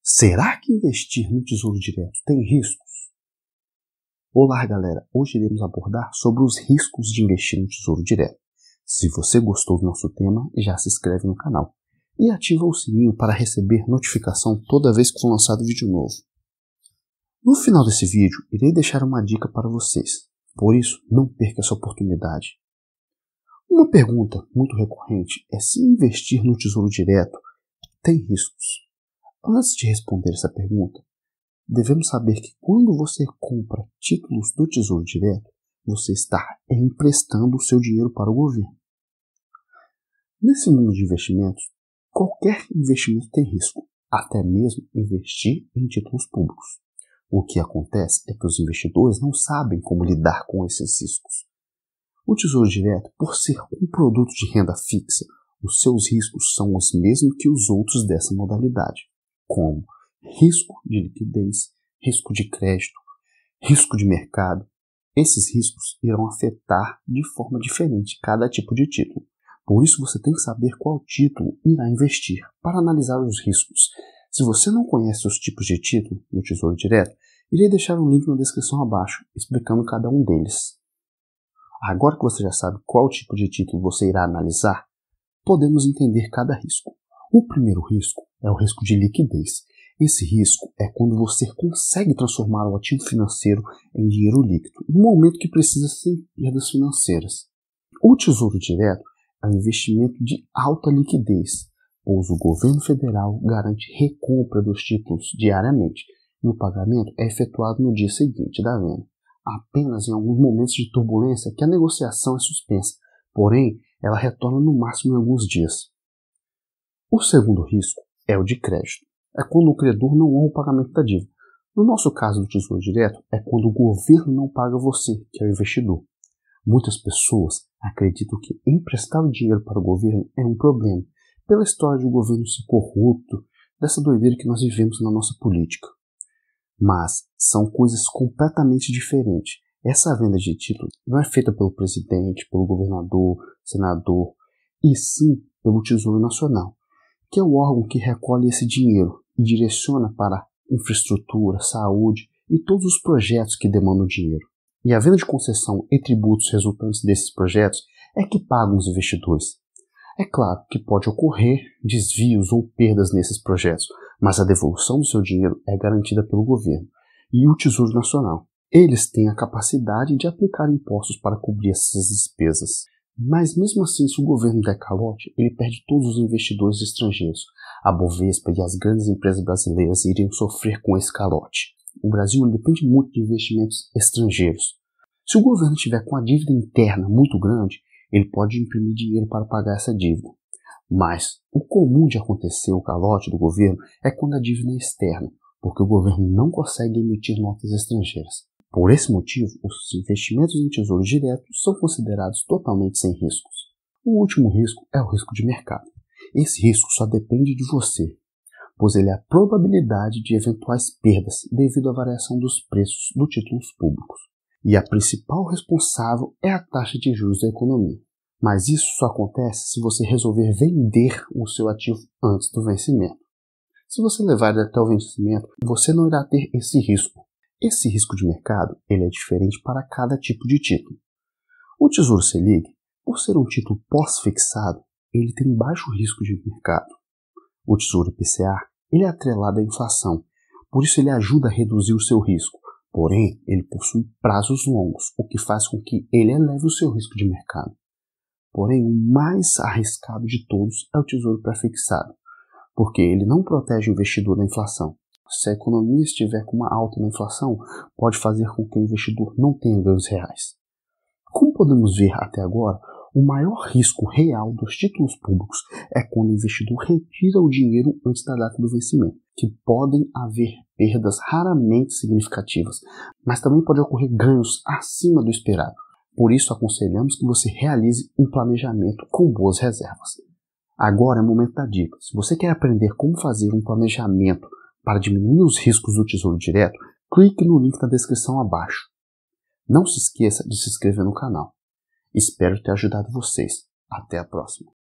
Será que investir no Tesouro Direto tem riscos? Olá, galera! Hoje iremos abordar sobre os riscos de investir no Tesouro Direto. Se você gostou do nosso tema, já se inscreve no canal e ativa o sininho para receber notificação toda vez que for lançado vídeo novo. No final desse vídeo, irei deixar uma dica para vocês, por isso não perca essa oportunidade. Uma pergunta muito recorrente é se investir no Tesouro Direto tem riscos. Antes de responder essa pergunta, devemos saber que quando você compra títulos do Tesouro Direto, você está emprestando o seu dinheiro para o governo. Nesse mundo de investimentos, qualquer investimento tem risco, até mesmo investir em títulos públicos. O que acontece é que os investidores não sabem como lidar com esses riscos. O Tesouro Direto, por ser um produto de renda fixa, os seus riscos são os mesmos que os outros dessa modalidade, como risco de liquidez, risco de crédito, risco de mercado. Esses riscos irão afetar de forma diferente cada tipo de título. Por isso você tem que saber qual título irá investir para analisar os riscos. Se você não conhece os tipos de título no Tesouro Direto, irei deixar um link na descrição abaixo explicando cada um deles. Agora que você já sabe qual tipo de título você irá analisar, podemos entender cada risco. O primeiro risco é o risco de liquidez. Esse risco é quando você consegue transformar o ativo financeiro em dinheiro líquido, no momento que precisa sem perdas financeiras. O Tesouro Direto é um investimento de alta liquidez, pois o governo federal garante recompra dos títulos diariamente e o pagamento é efetuado no dia seguinte da venda. Apenas em alguns momentos de turbulência que a negociação é suspensa, porém ela retorna no máximo em alguns dias. O segundo risco é o de crédito. É quando o credor não honra o pagamento da dívida. No nosso caso do Tesouro Direto, é quando o governo não paga você, que é o investidor. Muitas pessoas acreditam que emprestar o dinheiro para o governo é um problema, pela história de o governo ser corrupto, dessa doideira que nós vivemos na nossa política. Mas são coisas completamente diferentes. Essa venda de títulos não é feita pelo presidente, pelo governador, senador, e sim pelo Tesouro Nacional, que é o órgão que recolhe esse dinheiro e direciona para infraestrutura, saúde e todos os projetos que demandam dinheiro. E a venda de concessão e tributos resultantes desses projetos é que pagam os investidores. É claro que pode ocorrer desvios ou perdas nesses projetos, mas a devolução do seu dinheiro é garantida pelo governo e o Tesouro Nacional. Eles têm a capacidade de aplicar impostos para cobrir essas despesas. Mas mesmo assim, se o governo der calote, ele perde todos os investidores estrangeiros. A Bovespa e as grandes empresas brasileiras iriam sofrer com esse calote. O Brasil depende muito de investimentos estrangeiros. Se o governo tiver com a dívida interna muito grande, ele pode imprimir dinheiro para pagar essa dívida. Mas o comum de acontecer o calote do governo é quando a dívida é externa, porque o governo não consegue emitir notas estrangeiras. Por esse motivo, os investimentos em Tesouro Direto são considerados totalmente sem riscos. O último risco é o risco de mercado. Esse risco só depende de você, pois ele é a probabilidade de eventuais perdas devido à variação dos preços dos títulos públicos. E a principal responsável é a taxa de juros da economia. Mas isso só acontece se você resolver vender o seu ativo antes do vencimento. Se você levar ele até o vencimento, você não irá ter esse risco. Esse risco de mercado ele é diferente para cada tipo de título. O Tesouro Selic, por ser um título pós-fixado, ele tem baixo risco de mercado. O Tesouro IPCA ele é atrelado à inflação, por isso ele ajuda a reduzir o seu risco. Porém, ele possui prazos longos, o que faz com que ele eleve o seu risco de mercado. Porém, o mais arriscado de todos é o Tesouro pré-fixado, porque ele não protege o investidor da inflação. Se a economia estiver com uma alta na inflação, pode fazer com que o investidor não tenha ganhos reais. Como podemos ver até agora, o maior risco real dos títulos públicos é quando o investidor retira o dinheiro antes da data do vencimento, que podem haver perdas raramente significativas, mas também pode ocorrer ganhos acima do esperado. Por isso, aconselhamos que você realize um planejamento com boas reservas. Agora é o momento da dica. Se você quer aprender como fazer um planejamento para diminuir os riscos do Tesouro Direto, clique no link na descrição abaixo. Não se esqueça de se inscrever no canal. Espero ter ajudado vocês. Até a próxima.